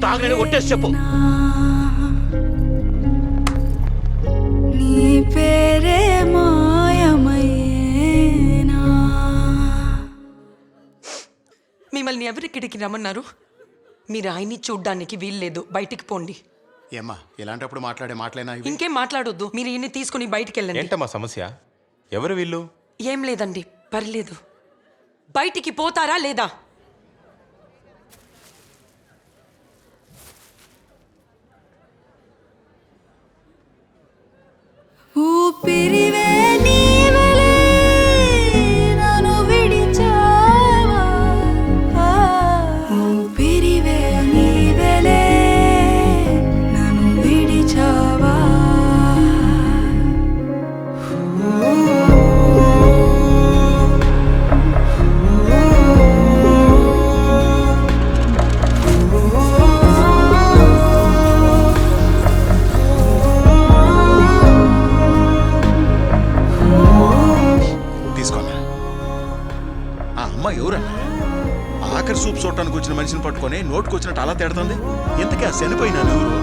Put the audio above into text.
తాగనని ఒట్టేసి చెప్పు. నీ పేరే మాయమయ్యేనా. మిమ్మల్ని ఎవరిక్కడికి రమ్మన్నారు? మీరు ఆయన్ని చూడ్డానికి వీల్లేదు, బయటికి పోండి. ఏమ్మా ఇలాంటప్పుడు మాట్లాడే మాటలేనా ఇవి? ఇంకేం మాట్లాడొద్దు, మీరు ఈయన్ని తీసుకుని బయటికి వెళ్ళండి. ఏంటమ్మా సమస్య? ఎవరు వీళ్ళు? ఏం లేదండి, పర్లేదు. బయటికి పోతారా లేదా? ఊపిరివే నీవెలే నన్ను విడిచావా. ఊపిరివే నీవెలే నన్ను విడిచావా. తీసుకోన్నా. ఆ అమ్మ ఎవరన్నా? ఆఖరి సూప్ చూడటానికి వచ్చిన మనిషిని పట్టుకొని నోటుకు వచ్చినట్టు అలా తిడుతుంది. ఇంతకీ ఆ చనిపోయినా ఎవరు?